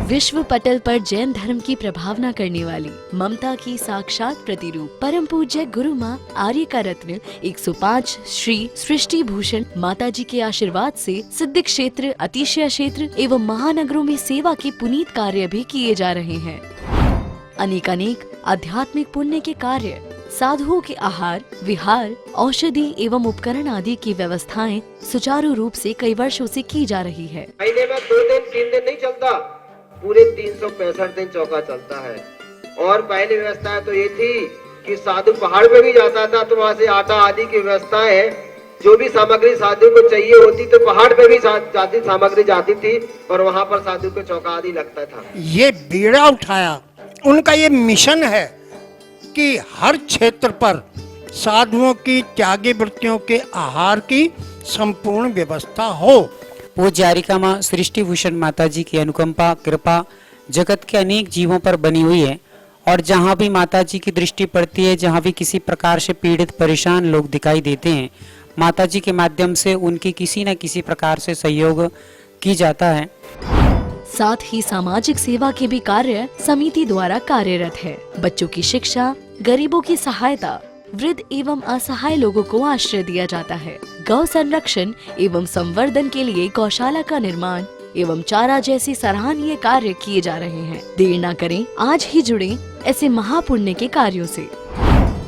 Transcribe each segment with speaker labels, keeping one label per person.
Speaker 1: विश्व पटल पर जैन धर्म की प्रभावना करने वाली ममता की साक्षात प्रतिरूप परम पूज्य गुरु माँ आर्य का रत्न 105 श्री सृष्टि भूषण माता जी के आशीर्वाद से सिद्ध क्षेत्र, अतिशय क्षेत्र एवं महानगरों में सेवा के पुनीत कार्य भी किए जा रहे हैं। अनेक आध्यात्मिक पुण्य के कार्य, साधुओं के आहार, विहार, औषधि एवं उपकरण आदि की व्यवस्थाएं सुचारू रूप से कई वर्षों से की जा रही है।
Speaker 2: महीने में 2 दिन 3 दिन नहीं चलता, पूरे 365 दिन चौका चलता है। और पहली व्यवस्था तो ये थी कि साधु पहाड़ पे भी जाता था तो वहाँ से आटा आदि की व्यवस्था है, जो भी सामग्री साधु को चाहिए होती तो पहाड़ पे भी जाती सामग्री जाती थी और वहाँ पर साधु को चौका आदि लगता था।
Speaker 3: ये बीड़ा उठाया, उनका ये मिशन है कि हर क्षेत्र पर साधुओं की त्यागी वृत्तियों के आहार की संपूर्ण व्यवस्था हो।
Speaker 4: पूज्य आर्यिका माँ सृष्टि भूषण माता जी की अनुकंपा कृपा जगत के अनेक जीवों पर बनी हुई है और जहाँ भी माता जी की दृष्टि पड़ती है, जहाँ भी किसी प्रकार से पीड़ित परेशान लोग दिखाई देते हैं, माता जी के माध्यम से उनकी किसी न किसी प्रकार से सहयोग की जाता है।
Speaker 1: साथ ही सामाजिक सेवा के भी कार्य समिति द्वारा कार्यरत है। बच्चों की शिक्षा, गरीबों की सहायता, वृद्ध एवं असहाय लोगों को आश्रय दिया जाता है। गौ संरक्षण एवं संवर्धन के लिए गौशाला का निर्माण एवं चारा जैसे सराहनीय कार्य किए जा रहे हैं। देर न करें, आज ही जुड़ें ऐसे महापुण्य के कार्यों से।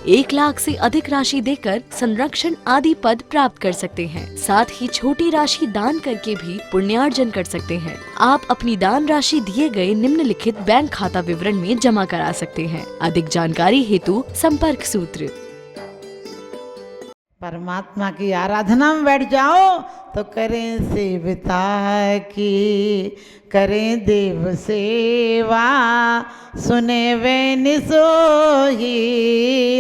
Speaker 1: 1 लाख से अधिक राशि देकर संरक्षण आदि पद प्राप्त कर सकते हैं। साथ ही छोटी राशि दान करके भी पुण्यार्जन कर सकते हैं। आप अपनी दान राशि दिए गए निम्नलिखित बैंक खाता विवरण में जमा करा सकते हैं। अधिक जानकारी हेतु संपर्क सूत्र।
Speaker 5: परमात्मा की आराधना में बैठ जाओ तो करें सेविता की, करें देव सेवा, सुने वे निसोही,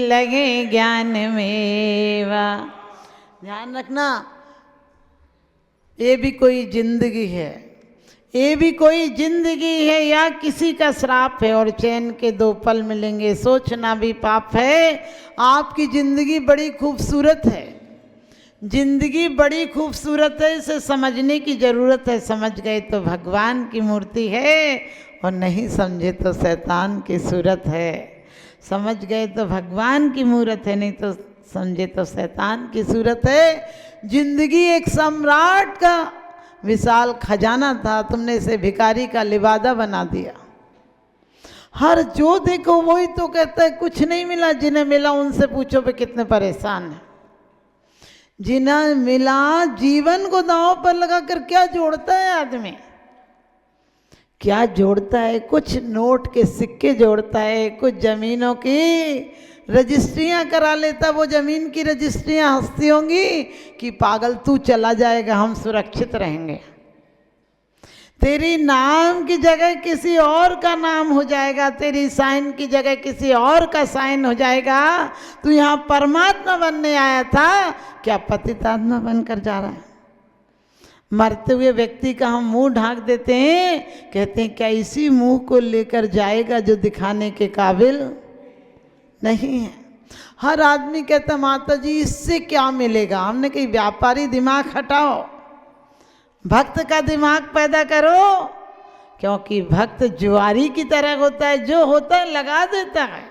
Speaker 5: लगे ज्ञान मेवा। ध्यान रखना, ये भी कोई जिंदगी है, ये भी कोई जिंदगी है या किसी का श्राप है और चैन के 2 पल मिलेंगे, सोचना भी पाप है। आपकी जिंदगी बड़ी खूबसूरत है, जिंदगी बड़ी खूबसूरत है, इसे समझने की ज़रूरत है। समझ गए तो भगवान की मूर्ति है और नहीं समझे तो शैतान की सूरत है। समझ गए तो भगवान की मूर्त है, नहीं तो समझे तो शैतान की सूरत है। जिंदगी एक सम्राट का विशाल खजाना था, तुमने इसे भिखारी का लिबादा बना दिया। हर जो देखो वही तो कहता है कुछ नहीं मिला, जिन्हें मिला उनसे पूछो वे कितने परेशान हैं। जिन्हें मिला जीवन को दांव पर लगाकर क्या जोड़ता है आदमी, क्या जोड़ता है? कुछ नोट के सिक्के जोड़ता है, कुछ जमीनों की रजिस्ट्रियां करा लेता। वो जमीन की रजिस्ट्रियां हंसती होंगी कि पागल तू चला जाएगा, हम सुरक्षित रहेंगे। तेरी नाम की जगह किसी और का नाम हो जाएगा, तेरी साइन की जगह किसी और का साइन हो जाएगा। तू यहाँ परमात्मा बनने आया था, क्या पतितात्मा बनकर जा रहा है? मरते हुए व्यक्ति का हम मुंह ढांक देते हैं, कहते हैं क्या इसी मुंह को लेकर जाएगा जो दिखाने के काबिल नहीं है। हर आदमी कहता माता जी इससे क्या मिलेगा। हमने कही व्यापारी दिमाग हटाओ, भक्त का दिमाग पैदा करो, क्योंकि भक्त जुआरी की तरह होता है, जो होता है लगा देता है।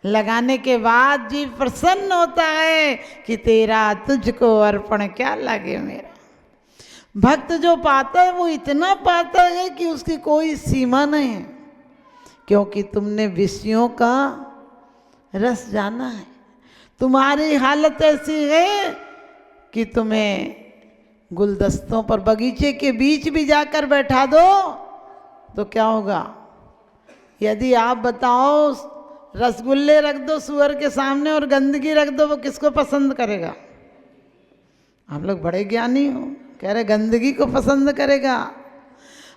Speaker 5: लगाने के बाद जीव प्रसन्न होता है कि तेरा तुझको अर्पण क्या लगे मेरा। भक्त जो पाता है वो इतना पाता है कि उसकी कोई सीमा नहीं है, क्योंकि तुमने विषयों का रस जाना है। तुम्हारी हालत ऐसी है कि तुम्हें गुलदस्तों पर बगीचे के बीच भी जाकर बैठा दो तो क्या होगा? यदि आप बताओ रसगुल्ले रख दो सुअर के सामने और गंदगी रख दो, वो किसको पसंद करेगा? आप लोग बड़े ज्ञानी हो, कह रहे गंदगी को पसंद करेगा।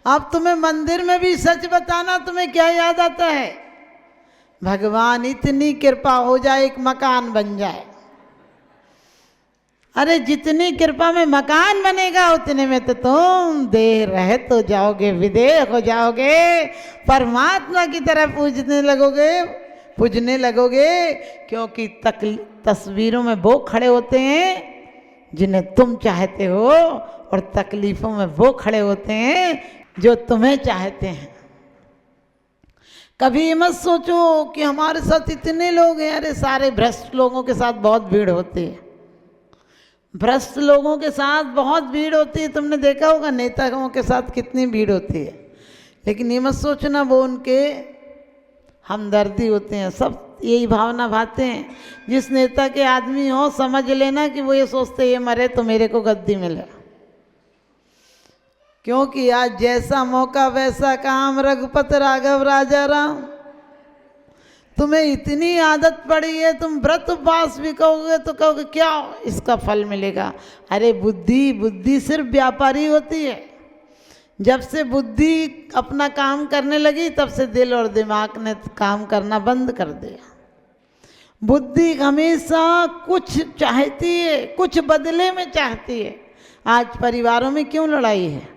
Speaker 5: अब तुम्हें मंदिर में भी सच बताना, तुम्हें क्या याद आता है? भगवान इतनी कृपा हो जाए एक मकान बन जाए। अरे जितनी कृपा में मकान बनेगा उतने में तो तुम देह रहे तो जाओगे, विदेह हो जाओगे, परमात्मा की तरह पूजने लगोगे। क्योंकि तस्वीरों में वो खड़े होते हैं जिन्हें तुम चाहते हो और तकलीफों में वो खड़े होते हैं जो तुम्हें चाहते हैं। कभी ये मत सोचो कि हमारे साथ इतने लोग हैं, अरे सारे भ्रष्ट लोगों के साथ बहुत भीड़ होती है, भ्रष्ट लोगों के साथ बहुत भीड़ होती है। तुमने देखा होगा नेताओं के साथ कितनी भीड़ होती है, लेकिन ये मत सोचना वो उनके हमदर्दी होते हैं। सब यही भावना भाते हैं। जिस नेता के आदमी हो समझ लेना कि वो ये सोचते ये मरे तो मेरे को गद्दी मिले, क्योंकि आज जैसा मौका वैसा काम, रघुपत राघव राजा राम। तुम्हें इतनी आदत पड़ी है, तुम व्रत उपवास भी कहोगे तो कहोगे क्या इसका फल मिलेगा। अरे बुद्धि सिर्फ व्यापारी होती है। जब से बुद्धि अपना काम करने लगी तब से दिल और दिमाग ने काम करना बंद कर दिया। बुद्धि हमेशा कुछ चाहती है, कुछ बदले में चाहती है। आज परिवारों में क्यों लड़ाई है,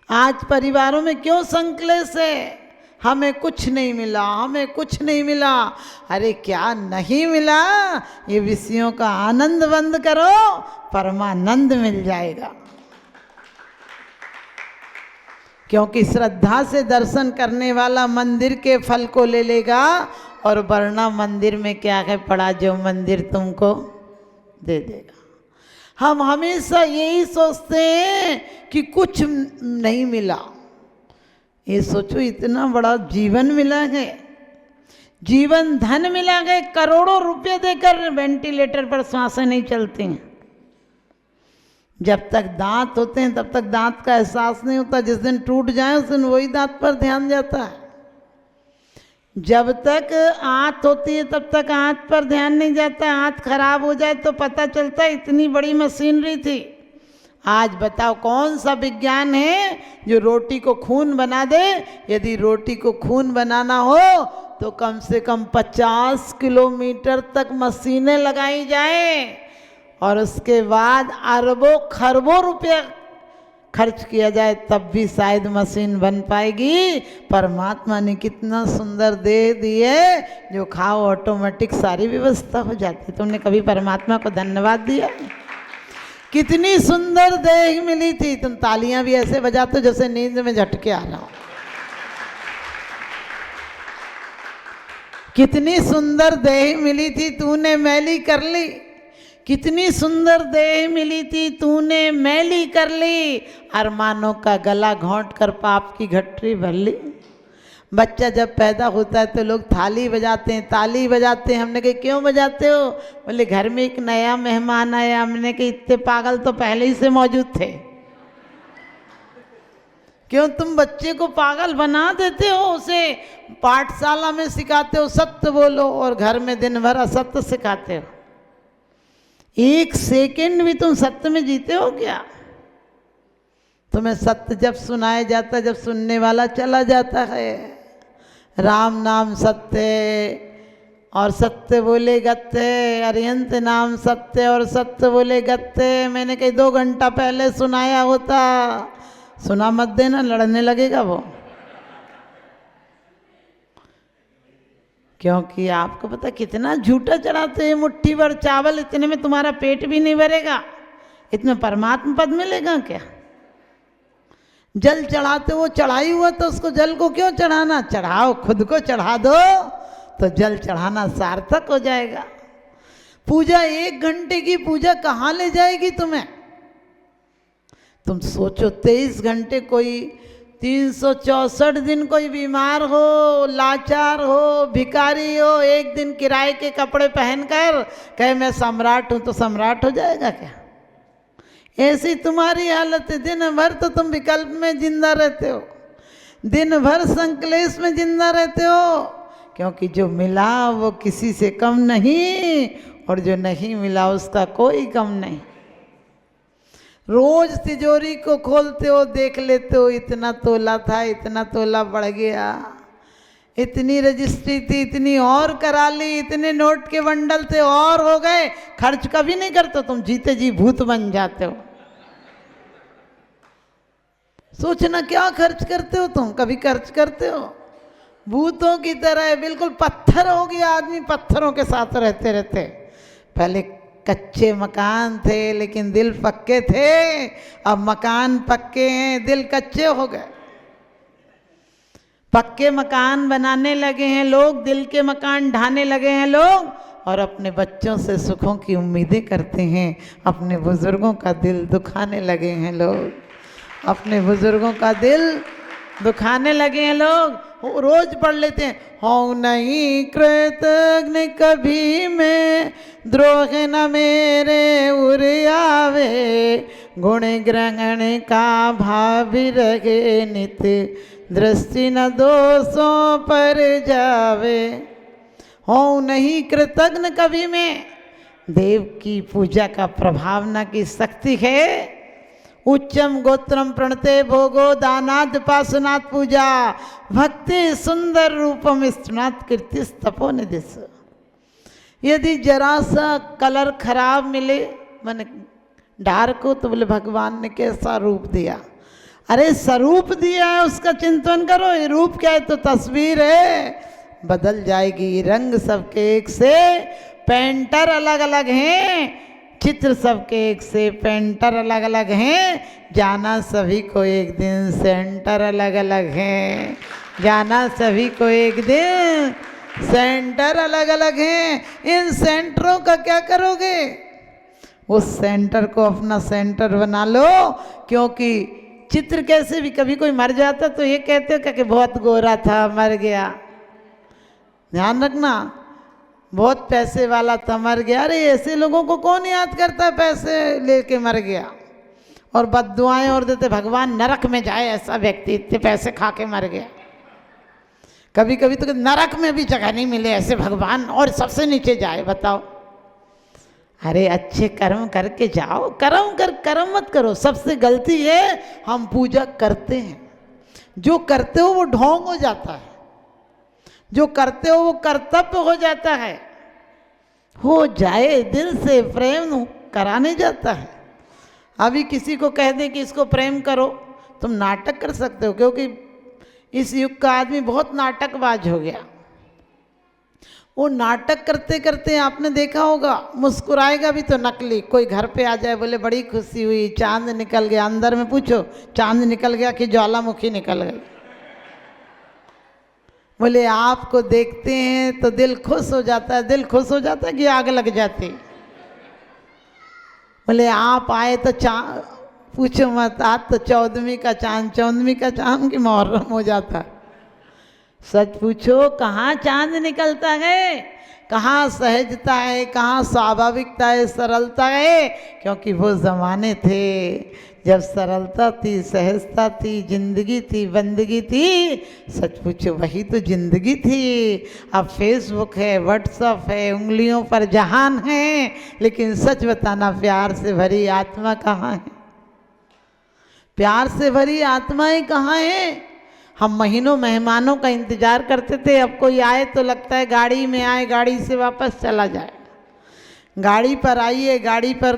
Speaker 5: आज परिवारों में क्यों संक्लेश है? हमें कुछ नहीं मिला, हमें कुछ नहीं मिला। अरे क्या नहीं मिला, ये विषयों का आनंद बंद करो, परमानंद मिल जाएगा। क्योंकि श्रद्धा से दर्शन करने वाला मंदिर के फल को ले लेगा, और वरना मंदिर में क्या है पड़ा जो मंदिर तुमको दे देगा। हम हमेशा यही सोचते हैं कि कुछ नहीं मिला। ये सोचो इतना बड़ा जीवन मिला है, जीवन धन मिला है, करोड़ों रुपए देकर वेंटिलेटर पर सांसें नहीं चलती हैं। जब तक दांत होते हैं तब तक दांत का एहसास नहीं होता, जिस दिन टूट जाए उस दिन वही दांत पर ध्यान जाता है। जब तक आंत होती है तब तक आंत पर ध्यान नहीं जाता, आंत खराब हो जाए तो पता चलता है इतनी बड़ी मशीनरी थी। आज बताओ कौन सा विज्ञान है जो रोटी को खून बना दे? यदि रोटी को खून बनाना हो तो कम से कम 50 किलोमीटर तक मशीनें लगाई जाए, और उसके बाद अरबों खरबों रुपया खर्च किया जाए, तब भी शायद मशीन बन पाएगी। परमात्मा ने कितना सुंदर देह दी है, जो खाओ ऑटोमेटिक सारी व्यवस्था हो जाती। तुमने कभी परमात्मा को धन्यवाद दिया? कितनी सुंदर देह मिली थी। तुम तालियां भी ऐसे बजाते हो जैसे नींद में झटके आ रहा हो। कितनी सुंदर देह मिली थी, तूने मैली कर ली। कितनी सुंदर देह मिली थी, तूने मैली कर ली। अरमानों का गला घोंट कर पाप की गठरी भर ली। बच्चा जब पैदा होता है तो लोग थाली बजाते हैं, ताली बजाते हैं। हमने कहा क्यों बजाते हो? बोले घर में एक नया मेहमान आया। हमने कहा इतने पागल तो पहले ही से मौजूद थे, क्यों तुम बच्चे को पागल बना देते हो? उसे पाठशाला में सिखाते हो सत्य बोलो, और घर में दिन भर असत्य सिखाते हो। एक सेकंड भी तुम सत्य में जीते हो क्या? तुम्हें सत्य जब सुनाया जाता है, जब सुनने वाला चला जाता है। राम नाम सत्य और सत्य बोले गत्ते, अरिहंत नाम सत्य और सत्य बोले गत्ते। मैंने कहीं 2 घंटा पहले सुनाया होता, सुना मत देना, लड़ने लगेगा वो। क्योंकि आपको पता कितना झूठा चढ़ाते हैं। मुट्ठी भर चावल, इतने में तुम्हारा पेट भी नहीं भरेगा, इतने परमात्मा पद मिलेगा क्या? जल चढ़ाते हो, चढ़ाई हुआ तो उसको जल को क्यों चढ़ाना? चढ़ाओ, खुद को चढ़ा दो तो जल चढ़ाना सार्थक हो जाएगा। पूजा 1 घंटे की पूजा कहाँ ले जाएगी तुम्हें? तुम सोचो 23 घंटे, कोई 364 दिन कोई बीमार हो, लाचार हो, भिखारी हो, एक दिन किराए के कपड़े पहनकर कहे मैं सम्राट हूं, तो सम्राट हो जाएगा क्या? ऐसी तुम्हारी हालत है। दिन भर तो तुम विकल्प में जिंदा रहते हो, दिन भर संकलेश में जिंदा रहते हो, क्योंकि जो मिला वो किसी से कम नहीं, और जो नहीं मिला उसका कोई कम नहीं। रोज तिजोरी को खोलते हो, देख लेते हो इतना तोला था, इतना तोला बढ़ गया, इतनी रजिस्ट्री थी, इतनी और करा ली, इतने नोट के बंडल थे और हो गए। खर्च कभी नहीं करते तुम, जीते जी भूत बन जाते हो। सोचना क्या खर्च करते हो तुम? कभी खर्च करते हो? भूतों की तरह बिल्कुल पत्थर हो गया आदमी, पत्थरों के साथ रहते रहते। पहले कच्चे मकान थे लेकिन दिल पक्के थे, अब मकान पक्के हैं, दिल कच्चे हो गए। पक्के मकान बनाने लगे हैं लोग, दिल के मकान ढाने लगे हैं लोग, और अपने बच्चों से सुखों की उम्मीदें करते हैं। अपने बुजुर्गों का दिल दुखाने लगे हैं लोग, अपने बुजुर्गों का दिल दुखाने लगे हैं लोग। रोज पढ़ लेते हैं, हो नहीं कृतज्ञ कभी मैं, द्रोह न मेरे उर आवे, गुण ग्रहण का भाव रहे नित्य, दृष्टि न दोषों पर जावे। हो नहीं कृतज्ञ कभी मैं, देव की पूजा का प्रभावना की शक्ति है। उच्चम गोत्रम प्रणते भोगो दानाद पासनात् पूजा, भक्ति सुंदर रूपम स्नात कीर्ति तपो निदिश। यदि जरा सा कलर खराब मिले मन डार्क हो तो बोले भगवान ने कैसा रूप दिया। अरे स्वरूप दिया है उसका चिंतन करो, ये रूप क्या है तो तस्वीर है, बदल जाएगी। रंग सबके एक से, पेंटर अलग अलग हैं, चित्र सबके एक से, पेंटर अलग अलग हैं, जाना सभी को एक दिन, सेंटर अलग अलग हैं, जाना सभी को एक दिन, सेंटर अलग अलग हैं। इन सेंटरों का क्या करोगे? उस सेंटर को अपना सेंटर बना लो, क्योंकि चित्र कैसे भी कभी कोई मर जाता तो ये कहते हो कि बहुत गोरा था मर गया। ध्यान रखना, बहुत पैसे वाला था मर गया। अरे ऐसे लोगों को कौन याद करता है, पैसे लेके मर गया और बद्दुआएं और देते भगवान नरक में जाए ऐसा व्यक्ति, इतने पैसे खा के मर गया। कभी कभी तो नरक में भी जगह नहीं मिले ऐसे भगवान, और सबसे नीचे जाए। बताओ, अरे अच्छे कर्म करके जाओ, कर्म मत करो। सबसे गलती है हम पूजा करते हैं, जो करते हो वो ढोंग हो जाता है, जो करते हो वो कर्तव्य हो जाता है। हो जाए दिल से प्रेम कराने जाता है। अभी किसी को कह दे कि इसको प्रेम करो, तुम नाटक कर सकते हो, क्योंकि इस युग का आदमी बहुत नाटकबाज हो गया। वो नाटक करते करते आपने देखा होगा, मुस्कुराएगा भी तो नकली। कोई घर पे आ जाए बोले बड़ी खुशी हुई, चांद निकल गया, अंदर में पूछो चांद निकल गया कि ज्वालामुखी निकल गई। बोले आपको देखते हैं तो दिल खुश हो जाता है। दिल खुश हो जाता है कि आग लग जाती। बोले आप आए तो पूछो मत, आज तो 14वीं का चांद, 14वीं का चांद की मुहर्रम हो जाता। सच पूछो कहाँ चांद निकलता है, कहाँ सहजता है, कहाँ स्वाभाविकता है, सरलता है। क्योंकि वो ज़माने थे जब सरलता थी, सहजता थी, जिंदगी थी, बंदगी थी। सच पूछो वही तो जिंदगी थी। अब फेसबुक है, व्हाट्सएप है, उंगलियों पर जहान है, लेकिन सच बताना प्यार से भरी आत्मा कहाँ है? प्यार से भरी आत्माएं कहाँ हैं? हम महीनों मेहमानों का इंतजार करते थे, अब कोई आए तो लगता है गाड़ी में आए, गाड़ी से वापस चला जाए। गाड़ी पर आइए, गाड़ी पर,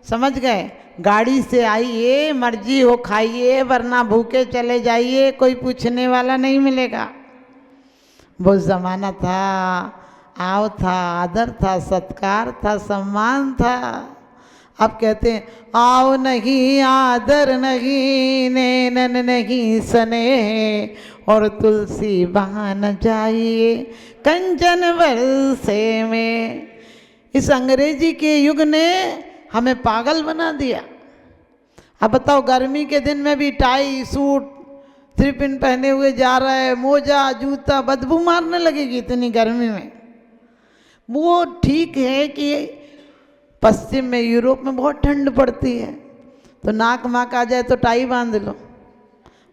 Speaker 5: समझ गए, गाड़ी से आइए, मर्जी हो खाइए, वरना भूखे चले जाइए, कोई पूछने वाला नहीं मिलेगा। वो ज़माना था, आओ था, आदर था, सत्कार था, सम्मान था। अब कहते हैं आओ नहीं, आदर नहीं, नैनन नहीं स्नेह, और तुलसी बहान जाइए कंचन बरसे में। इस अंग्रेजी के युग ने हमें पागल बना दिया। अब बताओ, गर्मी के दिन में भी टाई सूट थ्री पिन पहने हुए जा रहा है, मोजा जूता, बदबू मारने लगेगी इतनी गर्मी में। वो ठीक है कि पश्चिम में, यूरोप में बहुत ठंड पड़ती है, तो नाक माक आ जाए तो टाई बांध लो,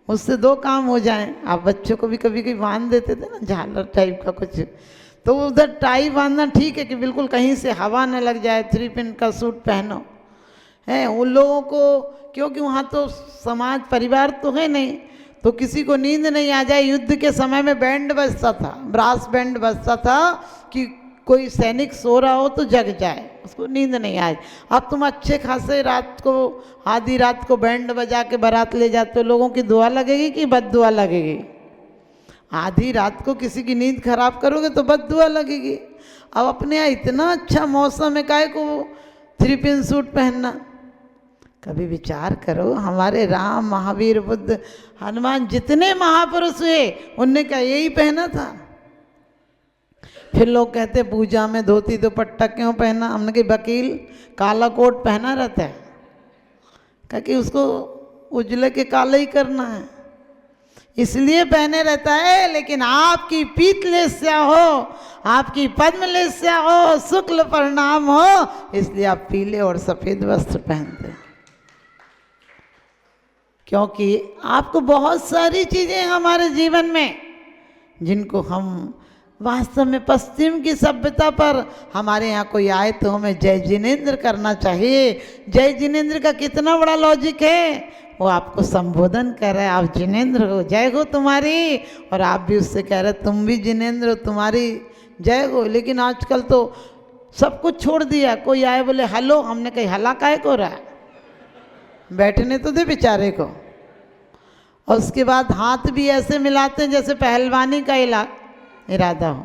Speaker 5: उससे दो काम हो जाएं। आप बच्चों को भी कभी कभी बांध देते थे ना, झालर टाइप का कुछ, तो उधर टाई बांधना ठीक है कि बिल्कुल कहीं से हवा न लग जाए, थ्री पिन का सूट पहनो है उन लोगों को। क्योंकि वहाँ तो समाज परिवार तो है नहीं, तो किसी को नींद नहीं आ जाए। युद्ध के समय में बैंड बजता था, ब्रास बैंड बजता था कि कोई सैनिक सो रहा हो तो जग जाए, उसको नींद नहीं आए। अब तुम अच्छे खासे रात को, आधी रात को बैंड बजा के बारात ले जाते हो, लोगों की दुआ लगेगी कि बद दुआ लगेगी? आधी रात को किसी की नींद खराब करोगे तो बद्दुआ लगेगी। अब अपने यहाँ इतना अच्छा मौसम है, काहे को 3 सूट पहनना। कभी विचार करो, हमारे राम, महावीर, बुद्ध, हनुमान, जितने महापुरुष हुए उनने क्या यही पहना था? फिर लोग कहते पूजा में धोती दुपट्टा क्यों पहना? हमने कहा वकील काला कोट पहना रहता है, क्योंकि उसको उजले के काला ही करना है, इसलिए पहने रहता है। लेकिन आपकी पीतलेस्या हो, आपकी पद्मलेस्या हो, शुक्ल परिणाम हो, इसलिए आप पीले और सफ़ेद वस्त्र पहनते हैं। क्योंकि आपको बहुत सारी चीज़ें हमारे जीवन में जिनको हम वास्तव में पश्चिम की सभ्यता पर, हमारे यहाँ कोई आए तो हमें जय जिनेंद्र करना चाहिए। जय जिनेंद्र का कितना बड़ा लॉजिक है, वो आपको संबोधन कर रहा है, आप जिनेंद्र हो, जय हो तुम्हारी, और आप भी उससे कह रहे तुम भी जिनेंद्र हो, तुम्हारी जय हो। लेकिन आजकल तो सब कुछ छोड़ दिया, कोई आए बोले हेलो, हमने कही हला काहे को रहा है, बैठने तो दे बेचारे को। और उसके बाद हाथ भी ऐसे मिलाते हैं जैसे पहलवानी का इरादा हो।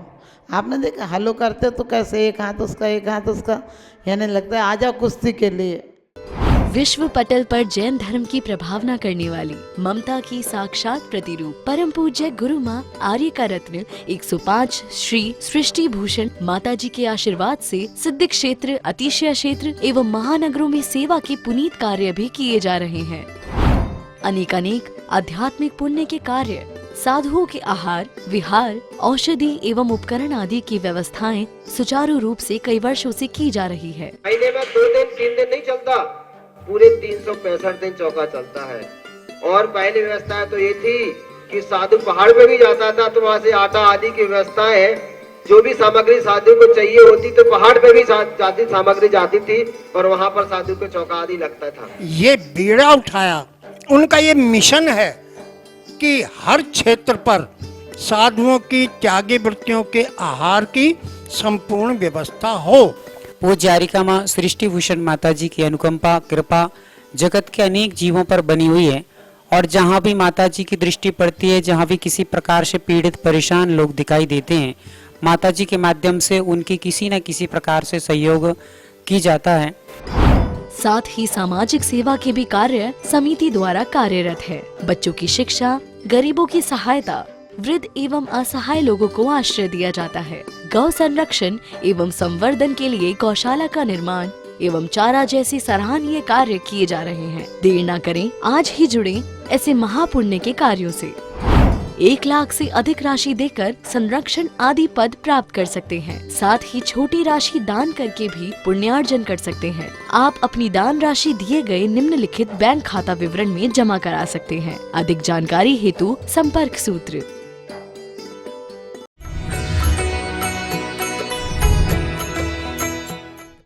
Speaker 5: आपने देखा हेलो करते तो कैसे एक हाथ उसका एक हाथ उसका, यानी लगता है आ जाओ कुश्ती के लिए।
Speaker 1: विश्व पटल पर जैन धर्म की प्रभावना करने वाली ममता की साक्षात प्रतिरूप परम पूज्य गुरु माँ आर्य का रत्न 105 श्री सृष्टि भूषण माता जी के आशीर्वाद से सिद्ध क्षेत्र, अतिशय क्षेत्र एवं महानगरों में सेवा के पुनीत कार्य भी किए जा रहे हैं। अनेक आध्यात्मिक पुण्य के कार्य, साधुओं के आहार, विहार, औषधि एवं उपकरण आदि की व्यवस्थाएं सुचारू रूप से कई वर्षों से की जा रही है।
Speaker 2: महीने में 2 दिन 3 दिन नहीं चलता, पूरे 365 दिन चौका चलता है। और पहली व्यवस्था तो ये थी कि साधु पहाड़ पे भी जाता था तो वहाँ से आटा आदि की व्यवस्था है, जो भी सामग्री साधु को चाहिए होती तो पहाड़ पे भी जाती सामग्री जाती थी और वहाँ पर साधु को चौका आदि लगता था।
Speaker 3: ये बीड़ा उठाया, उनका ये मिशन है कि हर क्षेत्र पर साधुओं की त्यागी वृत्तियों के आहार की संपूर्ण व्यवस्था हो।
Speaker 4: पूज्य आरिका माँ सृष्टि भूषण माता जी की अनुकंपा कृपा जगत के अनेक जीवों पर बनी हुई है, और जहाँ भी माता जी की दृष्टि पड़ती है, जहाँ भी किसी प्रकार से पीड़ित परेशान लोग दिखाई देते हैं, माता जी के माध्यम से उनकी किसी न किसी प्रकार से सहयोग की जाता है।
Speaker 1: साथ ही सामाजिक सेवा के भी कार्य समिति द्वारा कार्यरत है। बच्चों की शिक्षा, गरीबों की सहायता, वृद्ध एवं असहाय लोगों को आश्रय दिया जाता है। गौ संरक्षण एवं संवर्धन के लिए गौशाला का निर्माण एवं चारा जैसे सराहनीय कार्य किए जा रहे हैं। देर न करें, आज ही जुड़ें ऐसे महापुण्य के कार्यों से। 1 लाख से अधिक राशि देकर संरक्षण आदि पद प्राप्त कर सकते हैं। साथ ही छोटी राशि दान करके भी पुण्यार्जन कर सकते हैं। आप अपनी दान राशि दिए गए निम्नलिखित बैंक खाता विवरण में जमा करा सकते हैं। अधिक जानकारी हेतु संपर्क सूत्र